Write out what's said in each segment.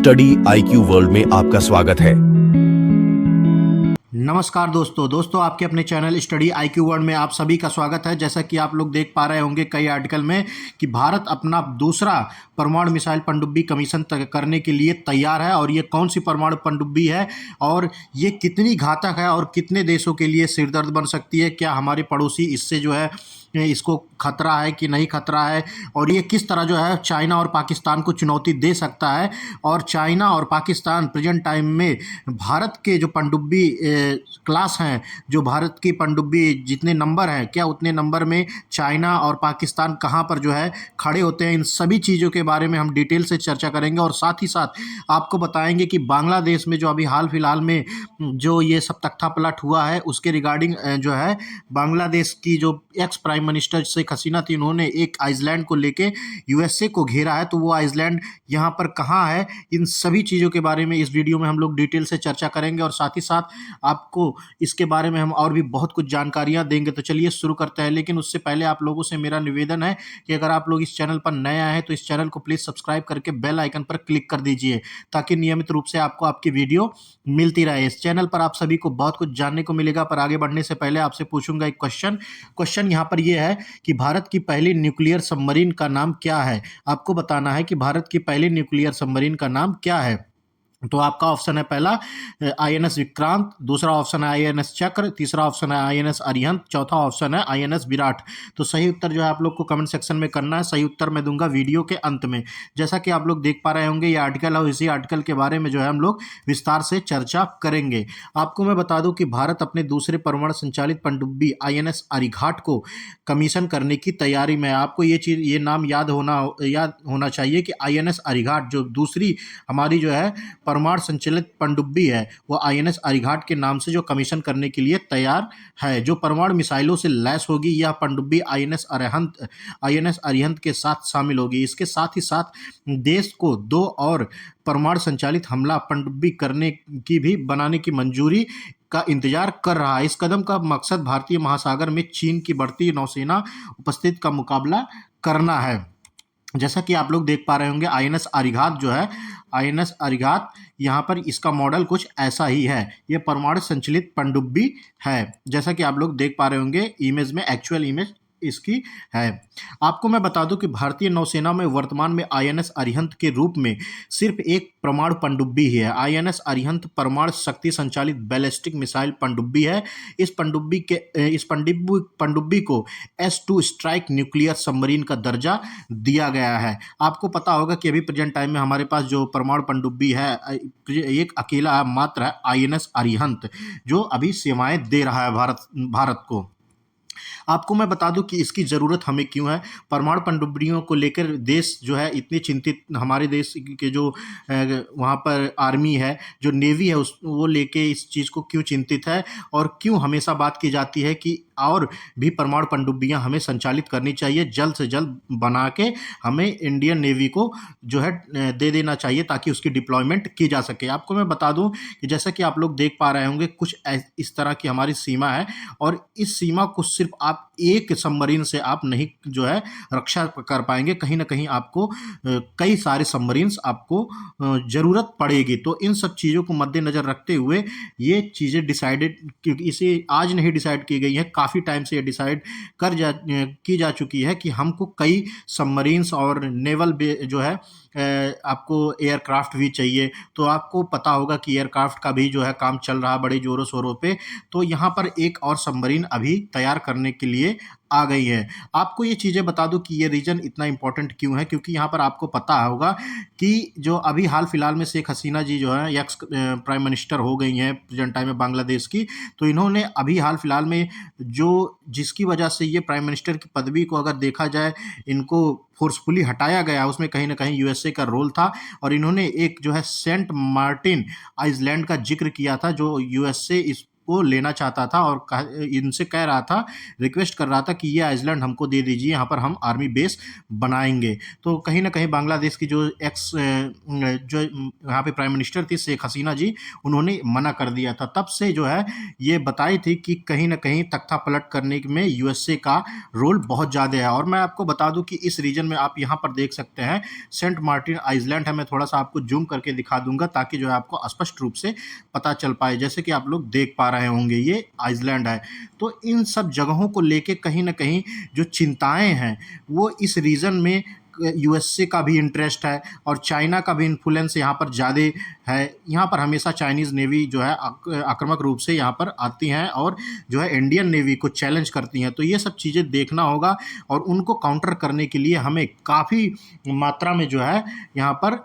Study IQ world में आपका स्वागत है। नमस्कार दोस्तों आपके अपने चैनल स्टडी आईक्यू वर्ल्ड में आप सभी का स्वागत है। जैसा कि आप लोग देख पा रहे होंगे कई आर्टिकल में कि भारत अपना दूसरा परमाणु मिसाइल पनडुब्बी कमीशन करने के लिए तैयार है। और ये कौन सी परमाणु पनडुब्बी है और ये कितनी घातक है और कितने देशों के लिए सिरदर्द बन सकती है, क्या हमारे पड़ोसी इससे जो है इसको खतरा है कि नहीं खतरा है, और ये किस तरह जो है चाइना और पाकिस्तान को चुनौती दे सकता है। और चाइना और पाकिस्तान प्रेजेंट टाइम में भारत के जो पनडुब्बी क्लास हैं, जो भारत की पनडुब्बी जितने नंबर हैं, क्या उतने नंबर में चाइना और पाकिस्तान कहाँ पर जो है खड़े होते हैं, इन सभी चीज़ों के बारे में हम डिटेल से चर्चा करेंगे। और साथ ही साथ आपको बताएंगे कि बांग्लादेश में जो अभी हाल फिलहाल में जो ये सब तख्तापलट हुआ है उसके रिगार्डिंग जो है बांग्लादेश की जो ex prime minister Sheikh Hasina थी, उन्होंने एक आइसलैंड को लेके यूएसए को घेरा है। तो वो आइसलैंड यहाँ पर कहाँ है, इन सभी चीज़ों के बारे में इस वीडियो में हम लोग डिटेल से चर्चा करेंगे। और साथ ही साथ आपको इसके बारे में हम और भी बहुत कुछ जानकारियाँ देंगे। तो चलिए शुरू करते हैं, लेकिन उससे पहले आप लोगों से मेरा निवेदन है कि अगर आप लोग इस चैनल पर नए आए हैं तो इस चैनल को प्लीज़ सब्सक्राइब करके बेल आइकन पर क्लिक कर दीजिए ताकि नियमित रूप से आपको आपकी वीडियो मिलती रहे। इस चैनल पर आप सभी को बहुत कुछ जानने को मिलेगा। पर आगे बढ़ने से पहले आपसे पूछूंगा एक क्वेश्चन यहाँ पर यह है कि भारत की पहली न्यूक्लियर सबमरीन का नाम क्या है। आपको बताना है कि भारत की पहली न्यूक्लियर सबमरीन का नाम क्या है। तो आपका ऑप्शन है पहला आईएनएस विक्रांत, दूसरा ऑप्शन है आईएनएस चक्र, तीसरा ऑप्शन है आईएनएस अरिहंत, चौथा ऑप्शन है आईएनएस विराट। तो सही उत्तर जो है आप लोग को कमेंट सेक्शन में करना है। सही उत्तर मैं दूंगा वीडियो के अंत में। जैसा कि आप लोग देख पा रहे होंगे ये आर्टिकल है और इसी आर्टिकल के बारे में जो है हम लोग विस्तार से चर्चा करेंगे। आपको मैं बता दूं कि भारत अपने दूसरे परमाणु संचालित पनडुब्बी आईएनएस अरिघाट को कमीशन करने की तैयारी में है। आपको ये नाम याद होना चाहिए कि आईएनएस अरिघाट जो दूसरी हमारी जो है परमाणु संचालित पनडुब्बी है वो आईएनएस अरिघाट के नाम से जो कमीशन करने के लिए तैयार है, जो परमाणु मिसाइलों से लैस होगी। यह पनडुब्बी आईएनएस अरिहंत के साथ शामिल होगी। इसके साथ ही साथ देश को 2 और परमाणु संचालित हमला पनडुब्बी बनाने की मंजूरी का इंतजार कर रहा है। इस कदम का मकसद भारतीय महासागर में चीन की बढ़ती नौसेना उपस्थिति का मुकाबला करना है। जैसा कि आप लोग देख पा रहे होंगे आईएनएस अरिघात जो है, आईएनएस अरिघात यहाँ पर इसका मॉडल कुछ ऐसा ही है। ये परमाणु संचालित पनडुब्बी है, जैसा कि आप लोग देख पा रहे होंगे इमेज में, एक्चुअल इमेज इसकी है। आपको मैं बता दूं कि भारतीय नौसेना में वर्तमान में आईएनएस अरिहंत के रूप में सिर्फ एक परमाणु पनडुब्बी ही है। आईएनएस अरिहंत परमाणु शक्ति संचालित बैलिस्टिक मिसाइल पनडुब्बी है। इस पनडुब्बी को S2 स्ट्राइक न्यूक्लियर सबमरीन का दर्जा दिया गया है। आपको पता होगा कि अभी प्रेजेंट टाइम में हमारे पास जो परमाणु पनडुब्बी है एक अकेला मात्र है आईएनएस अरिहंत, जो अभी सेवाएं दे रहा है भारत को। आपको मैं बता दूं कि इसकी ज़रूरत हमें क्यों है। परमाणु पनडुब्बियों को लेकर देश जो है इतने चिंतित, हमारे देश के जो वहाँ पर आर्मी है, जो नेवी है, वो लेके इस चीज़ को क्यों चिंतित है और क्यों हमेशा बात की जाती है कि और भी परमाणु पनडुब्बियाँ हमें संचालित करनी चाहिए, जल्द से जल्द बना के हमें इंडियन नेवी को जो है दे देना चाहिए ताकि उसकी डिप्लॉयमेंट की जा सके। आपको मैं बता दूं कि जैसा कि आप लोग देख पा रहे होंगे कुछ इस तरह की हमारी सीमा है और इस सीमा को सिर्फ आप एक सबमरीन से आप नहीं जो है रक्षा कर पाएंगे। कहीं ना कहीं आपको कई सारे सबमरीन्स आपको ज़रूरत पड़ेगी। तो इन सब चीज़ों को मद्देनज़र रखते हुए ये चीज़ें डिसाइडेड, क्योंकि इसे आज नहीं डिसाइड की गई है, काफ़ी टाइम से ये डिसाइड की जा चुकी है कि हमको कई सबमरीन्स और नेवल जो है आपको एयरक्राफ्ट भी चाहिए। तो आपको पता होगा कि एयरक्राफ्ट का भी जो है काम चल रहा बड़े ज़ोरों शोरों पे। तो यहाँ पर एक और सबमरीन अभी तैयार करने के लिए आ गई है। आपको ये चीज़ें बता दूं कि ये रीजन इतना इंपॉर्टेंट क्यों है, क्योंकि यहाँ पर आपको पता होगा कि जो अभी हाल फिलहाल में शेख हसीना जी जो है एक्स प्राइम मिनिस्टर हो गई हैं प्रेजेंट टाइम में बांग्लादेश की। तो इन्होंने अभी हाल फिलहाल में जिसकी वजह से ये प्राइम मिनिस्टर की पदवी को अगर देखा जाए इनको फोर्सफुली हटाया गया, उसमें कहीं ना कहीं यूएसए का रोल था। और इन्होंने एक जो है सेंट मार्टिन आइसलैंड का जिक्र किया था, जो यूएसए इस को लेना चाहता था और इनसे कह रहा था, रिक्वेस्ट कर रहा था कि ये आइसलैंड हमको दे दीजिए, यहाँ पर हम आर्मी बेस बनाएंगे। तो कहीं ना कहीं बांग्लादेश की जो जो यहाँ पे प्राइम मिनिस्टर थी शेख हसीना जी, उन्होंने मना कर दिया था। तब से जो है ये बताई थी कि कहीं ना कहीं तख्ता पलट करने में यूएसए का रोल बहुत ज़्यादा है। और मैं आपको बता दूं कि इस रीजन में आप यहाँ पर देख सकते हैं सेंट मार्टिन आइसलैंड है। मैं थोड़ा सा आपको जूम करके दिखा दूंगा ताकि जो है आपको स्पष्ट रूप से पता चल पाए। जैसे कि आप लोग देख पा रहे होंगे ये आइसलैंड है। तो इन सब जगहों को लेके कहीं ना कहीं जो चिंताएं हैं वो इस रीजन में यूएसए का भी इंटरेस्ट है और चाइना का भी इन्फ्लुएंस यहाँ पर ज़्यादा है। यहाँ पर हमेशा चाइनीज़ नेवी जो है आक्रामक रूप से यहाँ पर आती हैं और जो है इंडियन नेवी को चैलेंज करती हैं। तो ये सब चीज़ें देखना होगा और उनको काउंटर करने के लिए हमें काफ़ी मात्रा में जो है यहाँ पर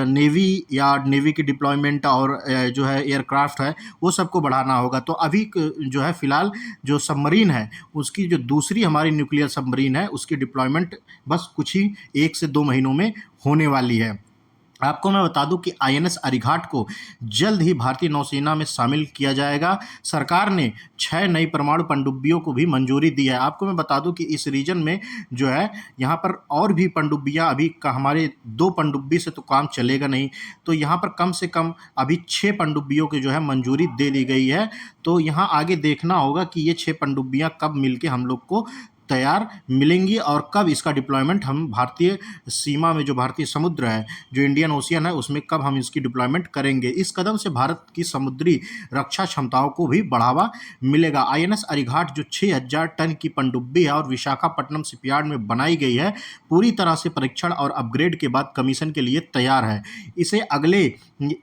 नेवी या नेवी की डिप्लॉयमेंट और जो है एयरक्राफ्ट है वो सबको बढ़ाना होगा। तो अभी जो है फ़िलहाल जो सबमरीन है उसकी जो दूसरी हमारी न्यूक्लियर सबमरीन है उसकी डिप्लॉयमेंट बस कुछ ही 1 से 2 महीनों में होने वाली है। आपको मैं बता दूं कि आईएनएस अरिघाट को जल्द ही भारतीय नौसेना में शामिल किया जाएगा। सरकार ने 6 नई परमाणु पनडुब्बियों को भी मंजूरी दी है। आपको मैं बता दूं कि इस रीजन में जो है यहाँ पर और भी पनडुब्बियाँ अभी हमारे 2 पनडुब्बी से तो काम चलेगा नहीं, तो यहाँ पर कम से कम अभी 6 पनडुब्बियों की जो है मंजूरी दे दी गई है। तो यहाँ आगे देखना होगा कि ये 6 पनडुब्बियाँ कब मिलके हम लोग को तैयार मिलेंगी और कब इसका डिप्लॉयमेंट हम भारतीय सीमा में, जो भारतीय समुद्र है, जो इंडियन ओशियन है, उसमें कब हम इसकी डिप्लॉयमेंट करेंगे। इस कदम से भारत की समुद्री रक्षा क्षमताओं को भी बढ़ावा मिलेगा। आईएनएस अरिघाट जो 6000 टन की पनडुब्बी है और विशाखापट्टनम शिपयार्ड में बनाई गई है, पूरी तरह से परीक्षण और अपग्रेड के बाद कमीशन के लिए तैयार है। इसे अगले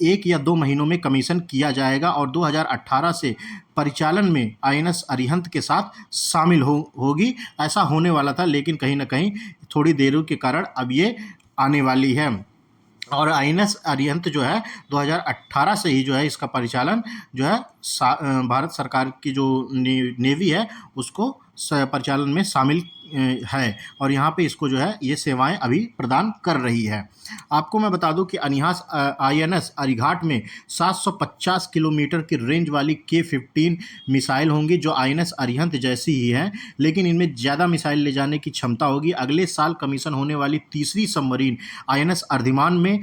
1 या 2 महीनों में कमीशन किया जाएगा और 2018 से परिचालन में आईएनएस अरिहंत के साथ शामिल होगी। ऐसा होने वाला था लेकिन कहीं ना कहीं थोड़ी देरों के कारण अब ये आने वाली है। और आईएनएस अरिहंत जो है 2018 से ही जो है इसका परिचालन जो है भारत सरकार की जो नेवी है उसको परिचालन में शामिल है और यहाँ पे इसको जो है ये सेवाएं अभी प्रदान कर रही है। आपको मैं बता दूं कि आईएनएस अरिघाट में 750 किलोमीटर की रेंज वाली K-15 मिसाइल होंगी जो आईएनएस अरिहंत जैसी ही है, लेकिन इनमें ज़्यादा मिसाइल ले जाने की क्षमता होगी। अगले साल कमीशन होने वाली तीसरी सबमरीन आईएनएस अर्धिमान में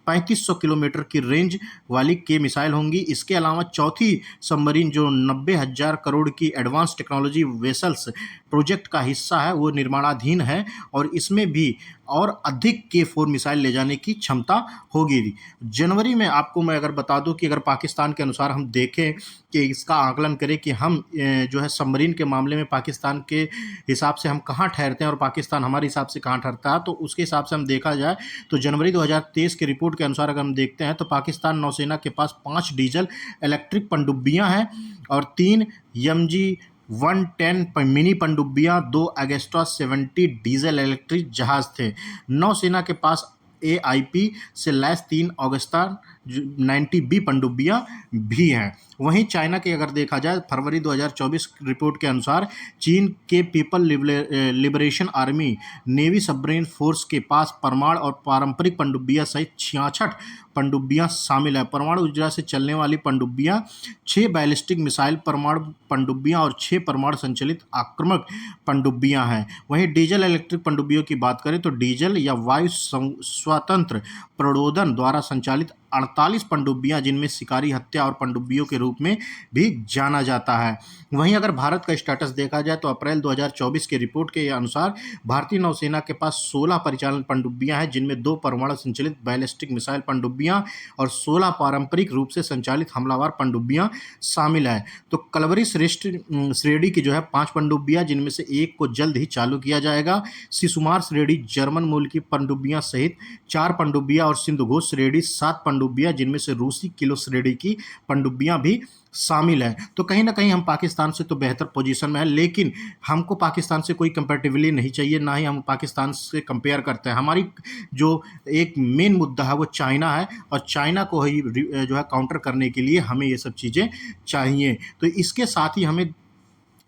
3500 किलोमीटर की रेंज वाली के मिसाइल होंगी। इसके अलावा चौथी सबमरीन जो 90,000 करोड़ की एडवांस टेक्नोलॉजी वेसल्स प्रोजेक्ट का हिस्सा है वो निर्माणाधीन है और इसमें भी और अधिक K-4 मिसाइल ले जाने की क्षमता होगी। जनवरी में आपको मैं अगर बता दूं कि अगर पाकिस्तान के अनुसार हम देखें कि इसका आकलन करें कि हम जो है सबमरीन के मामले में पाकिस्तान के हिसाब से हम कहाँ ठहरते हैं और पाकिस्तान हमारे हिसाब से कहाँ ठहरता है, तो उसके हिसाब से हम देखा जाए तो जनवरी 2023 की रिपोर्ट के अनुसार अगर हम देखते हैं तो पाकिस्तान नौसेना के पास 5 डीजल इलेक्ट्रिक पनडुब्बियाँ हैं और 3 MG-110 मिनी पनडुब्बियाँ, 2 अगेस्टा 70 डीजल इलेक्ट्रिक जहाज़ थे। नौसेना के पास AIP से लैस 3 अगस्ता 90B पनडुब्बियाँ भी हैं। वहीं चाइना के अगर देखा जाए फरवरी 2024 रिपोर्ट के अनुसार चीन के people liberation army navy submarine force के पास परमाणु और पारंपरिक पनडुब्बियाँ सहित 66 पनडुब्बियाँ शामिल है। परमाणु ऊर्जा से चलने वाली पनडुब्बियाँ, 6 बैलिस्टिक मिसाइल परमाणु पनडुब्बियाँ और 6 परमाणु संचालित आक्रामक पनडुब्बियाँ हैं। वहीं डीजल इलेक्ट्रिक पनडुब्बियों की बात करें तो डीजल या वायु स्वतंत्र प्रणोदन द्वारा संचालित 48 पनडुब्बियाँ, जिनमें शिकारी हत्या और पनडुब्बियों के रूप में भी जाना जाता है। वहीं अगर भारत का स्टेटस देखा जाए तो अप्रैल 2024 के रिपोर्ट के अनुसार भारतीय नौसेना के पास 16 परिचालन पनडुब्बियाँ हैं, जिनमें 2 परमाणु संचालित बैलिस्टिक मिसाइल पनडुब्बियाँ और 16 पारंपरिक रूप से संचालित हमलावर पनडुब्बियाँ शामिल है। तो कलवरी श्रेष्ठ श्रेणी की जो है 5 पनडुब्बियाँ, जिनमें से एक को जल्द ही चालू किया जाएगा। शिशुमार श्रेणी जर्मन मूल की पनडुब्बियाँ सहित 4 पनडुब्बियाँ और सिंधुघोष श्रेणी 7 पनडुब्बियाँ, जिनमें से रूसी किलो श्रेणी की पनडुब्बियाँ भी शामिल है। तो कहीं ना कहीं हम पाकिस्तान से तो बेहतर पोजीशन में है, लेकिन हमको पाकिस्तान से कोई कंपैरेटिवली नहीं चाहिए, ना ही हम पाकिस्तान से कंपेयर करते हैं। हमारी जो एक मेन मुद्दा है वो चाइना है और चाइना को ही जो है काउंटर करने के लिए हमें ये सब चीज़ें चाहिए। तो इसके साथ ही हमें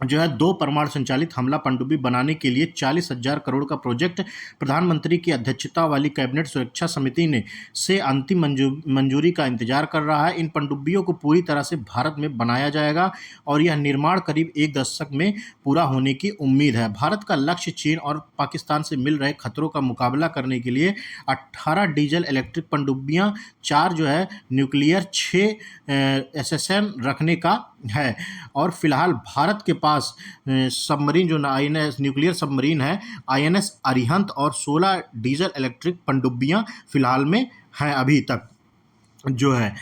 जो है 2 परमाणु संचालित हमला पनडुब्बी बनाने के लिए 40,000 करोड़ का प्रोजेक्ट प्रधानमंत्री की अध्यक्षता वाली कैबिनेट सुरक्षा समिति ने से अंतिम मंजूरी का इंतजार कर रहा है। इन पनडुब्बियों को पूरी तरह से भारत में बनाया जाएगा और यह निर्माण करीब 1 दशक में पूरा होने की उम्मीद है। भारत का लक्ष्य चीन और पाकिस्तान से मिल रहे खतरों का मुकाबला करने के लिए 18 डीजल इलेक्ट्रिक पनडुब्बियां, 4 जो है न्यूक्लियर, 6 SSN रखने का है। और फिलहाल भारत के पास सबमरीन जो INS न्यूक्लियर सबमरीन है INS अरिहंत और 16 डीजल इलेक्ट्रिक पनडुब्बियां फिलहाल में हैं अभी तक। जो है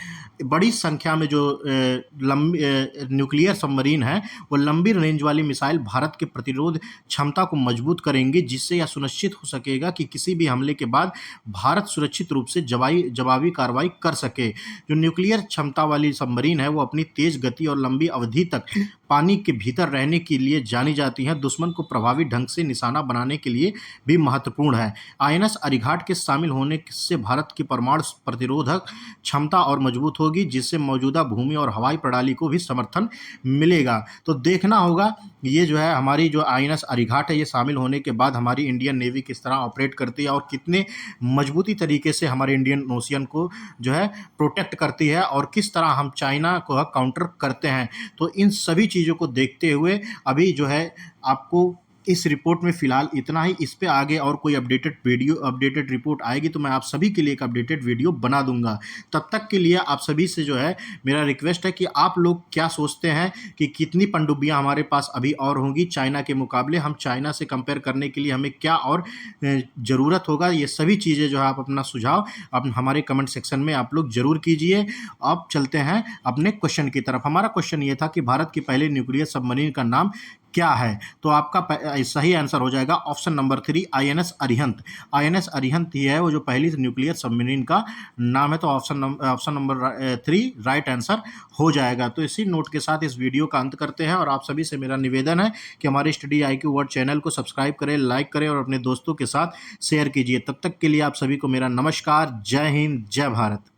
बड़ी संख्या में जो लंबी न्यूक्लियर सबमरीन है वो लंबी रेंज वाली मिसाइल भारत के प्रतिरोध क्षमता को मजबूत करेंगे, जिससे यह सुनिश्चित हो सकेगा कि किसी भी हमले के बाद भारत सुरक्षित रूप से जवाबी कार्रवाई कर सके। जो न्यूक्लियर क्षमता वाली सबमरीन है वो अपनी तेज गति और लंबी अवधि तक पानी के भीतर रहने के लिए जानी जाती हैं। दुश्मन को प्रभावी ढंग से निशाना बनाने के लिए भी महत्वपूर्ण है। INS अरिघाट के शामिल होने से भारत की परमाणु प्रतिरोधक क्षमता और मजबूत होगी, जिससे मौजूदा भूमि और हवाई प्रणाली को भी समर्थन मिलेगा। तो देखना होगा ये जो है हमारी जो INS अरिघाट है ये शामिल होने के बाद हमारी इंडियन नेवी किस तरह ऑपरेट करती है और कितने मजबूती तरीके से हमारे इंडियन ओशियन को जो है प्रोटेक्ट करती है और किस तरह हम चाइना को काउंटर करते हैं। तो इन सभी चीज़ों को देखते हुए अभी जो है आपको इस रिपोर्ट में फ़िलहाल इतना ही। इस पे आगे और कोई अपडेटेड रिपोर्ट आएगी तो मैं आप सभी के लिए एक अपडेटेड वीडियो बना दूंगा। तब तक के लिए आप सभी से जो है मेरा रिक्वेस्ट है कि आप लोग क्या सोचते हैं कि कितनी पनडुब्बियां हमारे पास अभी और होंगी चाइना के मुकाबले, हम चाइना से कंपेयर करने के लिए हमें क्या और ज़रूरत होगा। ये सभी चीज़ें जो है आप अपना सुझाव हमारे कमेंट सेक्शन में आप लोग ज़रूर कीजिए। अब चलते हैं अपने क्वेश्चन की तरफ। हमारा क्वेश्चन ये था कि भारत की पहले न्यूक्लियर सबमरीन का नाम क्या है। तो आपका सही आंसर हो जाएगा option number 3 INS Arihant. INS Arihant ही है वो जो पहली न्यूक्लियर सबमरीन का नाम है। तो ऑप्शन नंबर 3 राइट आंसर हो जाएगा। तो इसी नोट के साथ इस वीडियो का अंत करते हैं और आप सभी से मेरा निवेदन है कि हमारे स्टडी IQ वर्ल्ड चैनल को सब्सक्राइब करें, लाइक करें और अपने दोस्तों के साथ शेयर कीजिए। तब तक के लिए आप सभी को मेरा नमस्कार। जय हिंद, जय भारत।